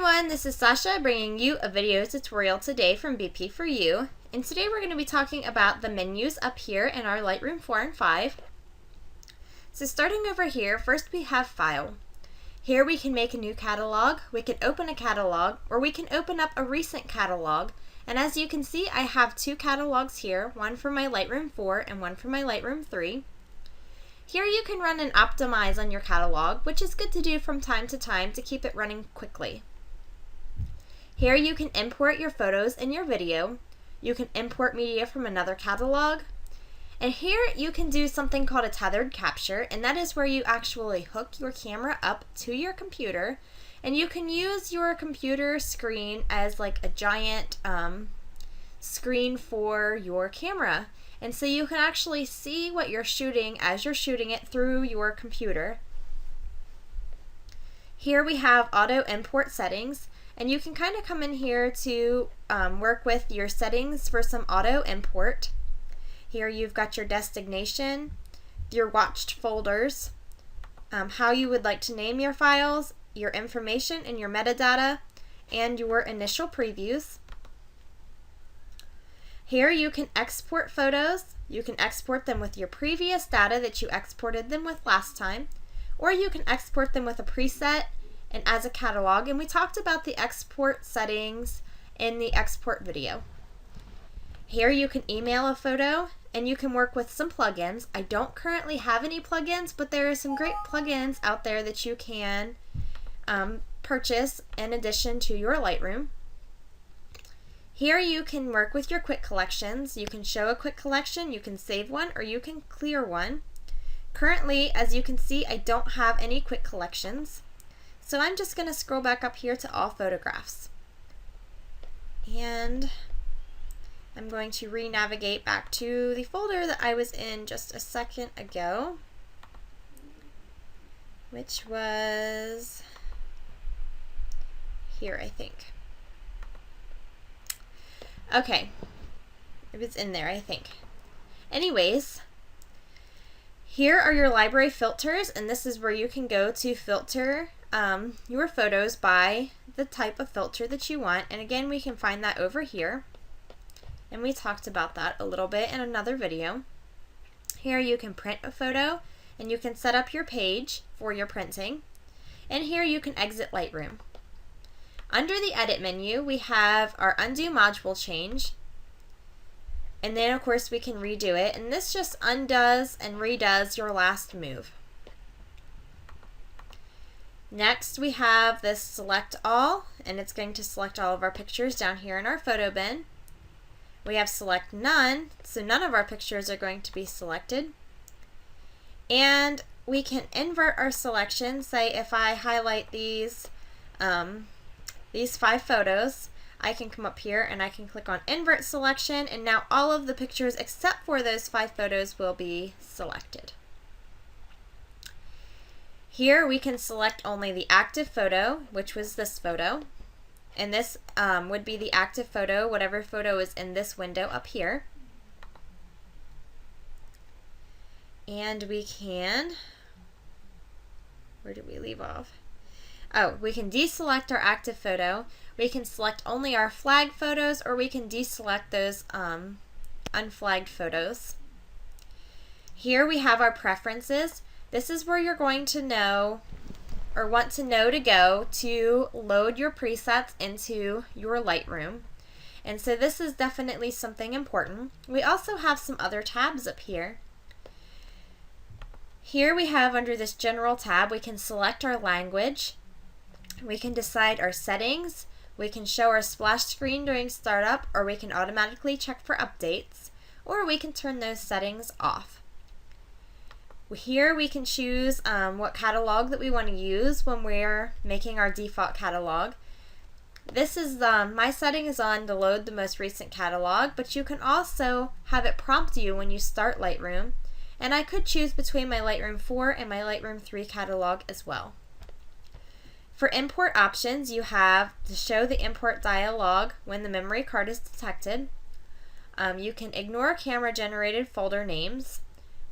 everyone, this is Sasha bringing you a video tutorial today from BP4U, and today we're going to be talking about the menus up here in our Lightroom 4 and 5. So starting over here, first we have File. Here we can make a new catalog, we can open a catalog, or we can open up a recent catalog. And as you can see, I have two catalogs here, one for my Lightroom 4 and one for my Lightroom 3. Here you can run and optimize on your catalog, which is good to do from time to time to keep it running quickly. Here you can import your photos and your video. You can import media from another catalog. And here you can do something called a tethered capture, and that is where you actually hook your camera up to your computer, and you can use your computer screen as like a giant screen for your camera. And so you can actually see what you're shooting as you're shooting it through your computer. Here we have auto import settings, and you can kind of come in here to work with your settings for some auto import. Here you've got your destination, your watched folders, how you would like to name your files, your information and your metadata, and your initial previews. Here you can export photos. You can export them with your previous data that you exported them with last time, or you can export them with a preset and as a catalog, and we talked about the export settings in the export video. Here you can email a photo, and you can work with some plugins. I don't currently have any plugins, but there are some great plugins out there that you can purchase in addition to your Lightroom. Here you can work with your quick collections. You can show a quick collection, you can save one, or you can clear one. Currently, as you can see, I don't have any quick collections. So I'm just going to scroll back up here to all photographs. And I'm going to re-navigate back to the folder that I was in just a second ago, which was here, I think. Okay, it was in there, I think. Anyways, here are your library filters, and this is where you can go to filter your photos by the type of filter that you want. And again, we can find that over here. And we talked about that a little bit in another video. Here you can print a photo, and you can set up your page for your printing. And here you can exit Lightroom. Under the Edit menu, we have our Undo Module Change. And then, of course, we can redo it. And this just undoes and redoes your last move. Next, we have this Select All, and it's going to select all of our pictures down here in our photo bin. We have Select None, so none of our pictures are going to be selected. And we can invert our selection. Say if I highlight these 5 photos, I can come up here and I can click on Invert Selection, and now all of the pictures except for those 5 photos will be selected. Here we can select only the active photo, which was this photo. And this would be the active photo, whatever photo is in this window up here. And we can, where did we leave off? Oh, we can deselect our active photo. We can select only our flagged photos, or we can deselect those unflagged photos. Here we have our preferences. This is where you're going to know or want to know to go to load your presets into your Lightroom. And so this is definitely something important. We also have some other tabs up here. Here we have under this General tab, we can select our language. We can decide our settings. We can show our splash screen during startup, or we can automatically check for updates, or we can turn those settings off. Here we can choose what catalog that we want to use when we're making our default catalog. This is my setting is on to load the most recent catalog, but you can also have it prompt you when you start Lightroom, and I could choose between my Lightroom 4 and my Lightroom 3 catalog as well. For import options, you have to show the import dialog when the memory card is detected. You can ignore camera generated folder names,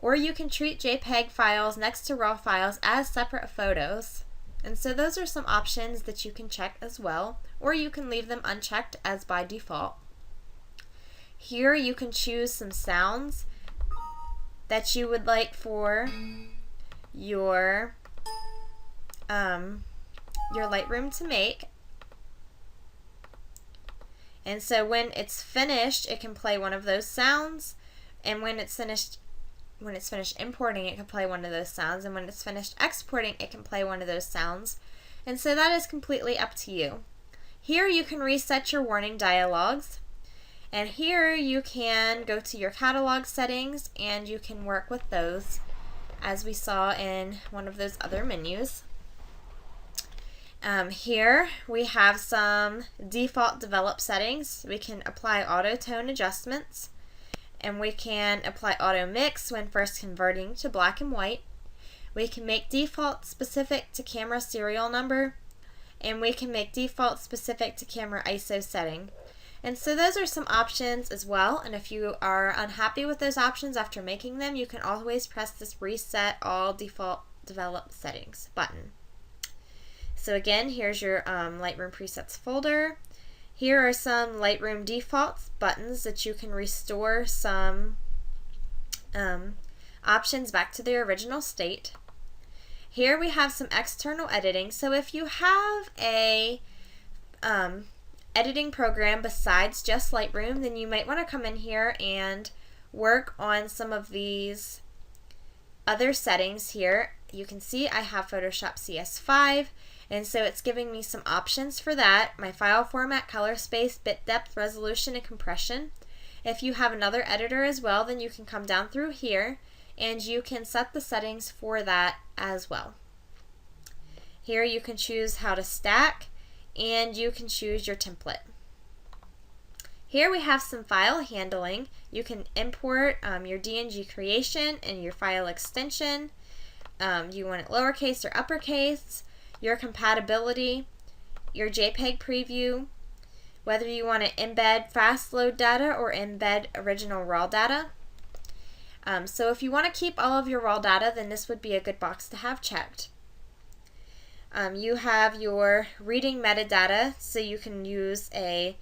or you can treat JPEG files next to RAW files as separate photos. And so those are some options that you can check as well, or you can leave them unchecked as by default. Here you can choose some sounds that you would like for your Lightroom to make. And so when it's finished, it can play one of those sounds, and when it's finished importing, it can play one of those sounds, and when it's finished exporting, it can play one of those sounds. And so that is completely up to you. Here you can reset your warning dialogues, and here you can go to your catalog settings and you can work with those as we saw in one of those other menus. Here we have some default develop settings. We can apply auto tone adjustments, and we can apply auto mix when first converting to black and white. We can make default specific to camera serial number, and we can make default specific to camera ISO setting. And so those are some options as well, and if you are unhappy with those options after making them, you can always press this reset all default develop settings button. So again, here's your Lightroom presets folder. Here are some Lightroom defaults buttons that you can restore some options back to their original state. Here we have some external editing. So if you have a editing program besides just Lightroom, then you might want to come in here and work on some of these other settings here. You can see I have Photoshop CS5, and so it's giving me some options for that. My file format, color space, bit depth, resolution, and compression. If you have another editor as well, then you can come down through here and you can set the settings for that as well. Here you can choose how to stack, and you can choose your template. Here we have some file handling. You can import your DNG creation and your file extension. You want it lowercase or uppercase, your compatibility, your JPEG preview, whether you want to embed fast load data or embed original raw data. So if you want to keep all of your raw data, then this would be a good box to have checked. You have your reading metadata, so you can use a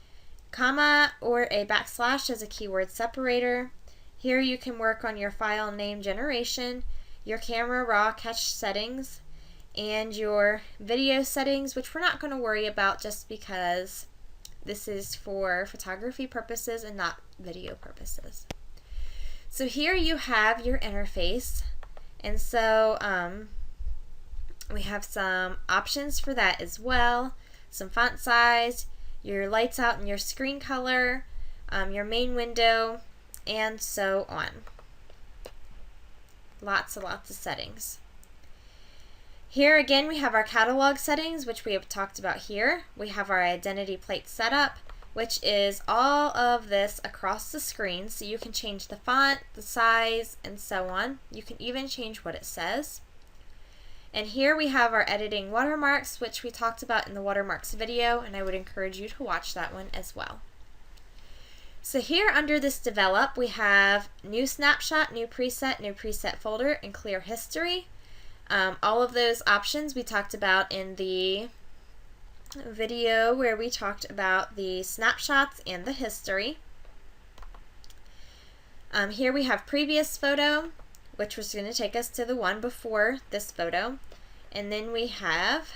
comma or a backslash as a keyword separator. Here you can work on your file name generation, your camera raw cache settings, and your video settings, which we're not going to worry about just because this is for photography purposes and not video purposes. So here you have your interface, and so we have some options for that as well, some font size, your lights out and your screen color, your main window, and so on. Lots and lots of settings. Here again we have our catalog settings, which we have talked about here. We have our identity plate setup, which is all of this across the screen, so you can change the font, the size, and so on. You can even change what it says. And here we have our editing watermarks, which we talked about in the watermarks video, and I would encourage you to watch that one as well. So here under this develop, we have new snapshot, new preset folder, and clear history. All of those options we talked about in the video where we talked about the snapshots and the history. Here we have previous photo, which was going to take us to the one before this photo. And then we have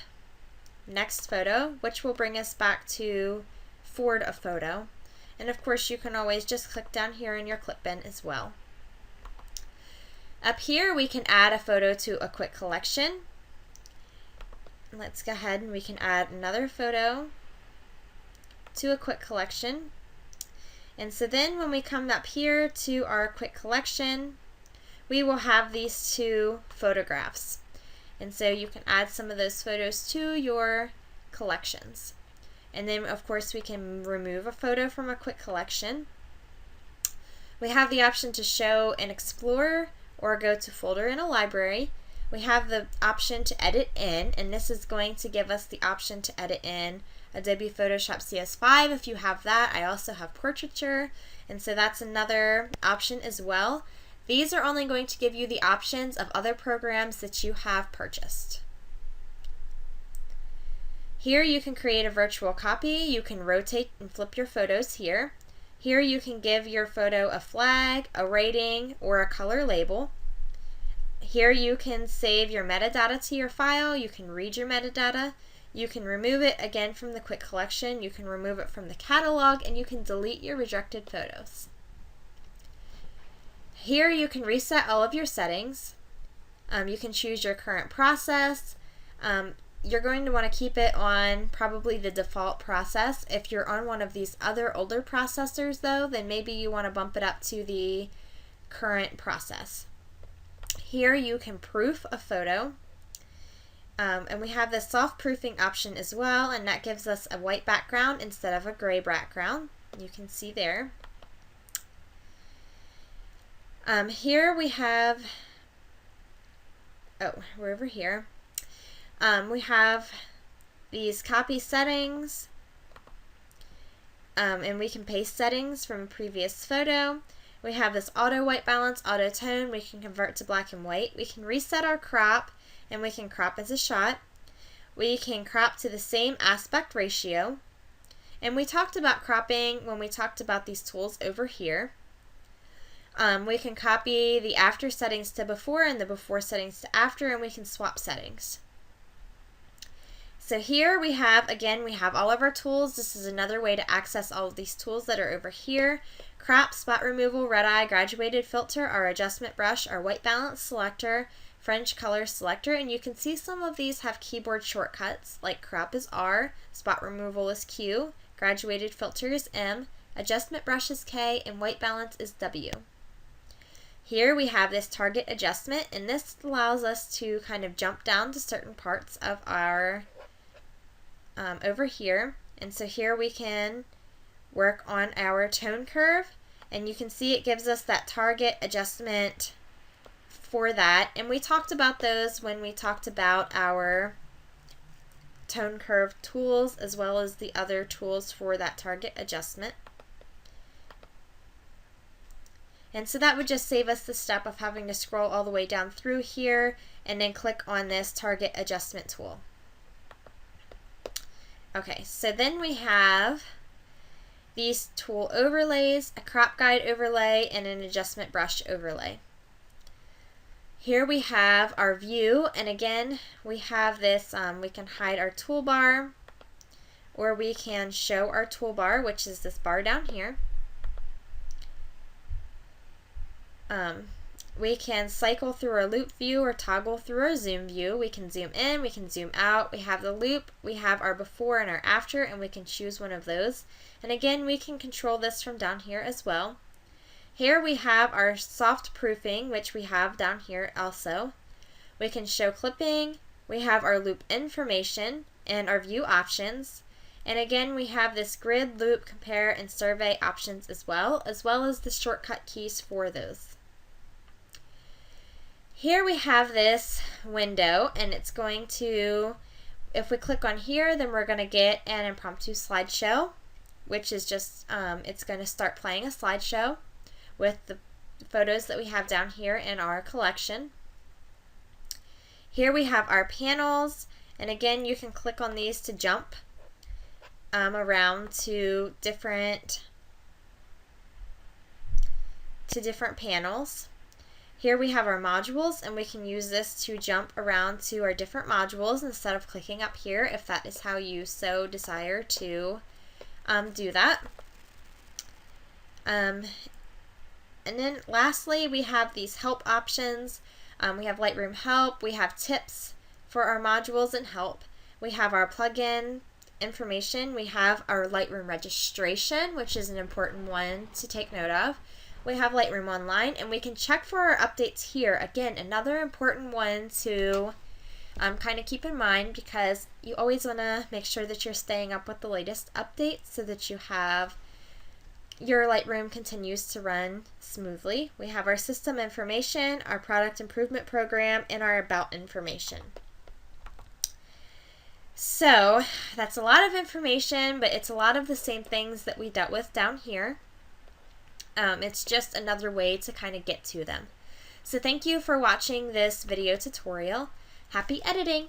next photo, which will bring us back to forward a photo. And of course you can always just click down here in your clip bin as well. Up here we can add a photo to a quick collection. Let's go ahead and we can add another photo to a quick collection. And so then when we come up here to our quick collection, we will have these two photographs. And so you can add some of those photos to your collections. And then of course we can remove a photo from a quick collection. We have the option to show and explore or go to folder in a library. We have the option to edit in, and this is going to give us the option to edit in Adobe Photoshop CS5 if you have that. I also have portraiture, and so that's another option as well. These are only going to give you the options of other programs that you have purchased. Here you can create a virtual copy. You can rotate and flip your photos here. Here you can give your photo a flag, a rating, or a color label. Here you can save your metadata to your file. You can read your metadata. You can remove it again from the quick collection. You can remove it from the catalog, and you can delete your rejected photos. Here you can reset all of your settings. You can choose your current process. You're going to want to keep it on probably the default process. If you're on one of these other older processors though, then maybe you want to bump it up to the current process. Here you can proof a photo. And we have this soft proofing option as well, and that gives us a white background instead of a gray background. You can see there. Here we have, we're over here. We have these copy settings, and we can paste settings from a previous photo. We have this auto white balance, auto tone. We can convert to black and white. We can reset our crop, and we can crop as a shot. We can crop to the same aspect ratio. And we talked about cropping when we talked about these tools over here. We can copy the after settings to before and the before settings to after, and we can swap settings. So here we have, again, we have all of our tools. This is another way to access all of these tools that are over here. Crop, spot removal, red eye, graduated filter, our adjustment brush, our white balance selector, French color selector, and you can see some of these have keyboard shortcuts, like crop is R, spot removal is Q, graduated filter is M, adjustment brush is K, and white balance is W. Here we have this target adjustment, and this allows us to kind of jump down to certain parts of our over here. And so here we can work on our tone curve, and you can see it gives us that target adjustment for that. And we talked about those when we talked about our tone curve tools as well as the other tools for that target adjustment. And so that would just save us the step of having to scroll all the way down through here and then click on this target adjustment tool. Okay, so then we have these tool overlays, a crop guide overlay, and an adjustment brush overlay. Here we have our view, and again, we have this, we can hide our toolbar, or we can show our toolbar, which is this bar down here. We can cycle through our loop view or toggle through our zoom view. We can zoom in, we can zoom out. We have the loop, we have our before and our after, and we can choose one of those. And again, we can control this from down here as well. Here we have our soft proofing, which we have down here also. We can show clipping, we have our loop information, and our view options. And again, we have this grid, loop, compare, and survey options as well as the shortcut keys for those. Here we have this window, and it's going to, if we click on here, then we're going to get an impromptu slideshow, which is just, it's going to start playing a slideshow with the photos that we have down here in our collection. Here we have our panels, and again, you can click on these to jump around to different panels. Here we have our modules, and we can use this to jump around to our different modules instead of clicking up here if that is how you so desire to do that. And then lastly, we have these help options. We have Lightroom help, we have tips for our modules and help. We have our plugin information, we have our Lightroom registration, which is an important one to take note of. We have Lightroom Online, and we can check for our updates here. Again, another important one to kind of keep in mind, because you always want to make sure that you're staying up with the latest updates so that you have your Lightroom continues to run smoothly. We have our system information, our product improvement program, and our about information. So that's a lot of information, but it's a lot of the same things that we dealt with down here. It's just another way to kind of get to them. So thank you for watching this video tutorial. Happy editing!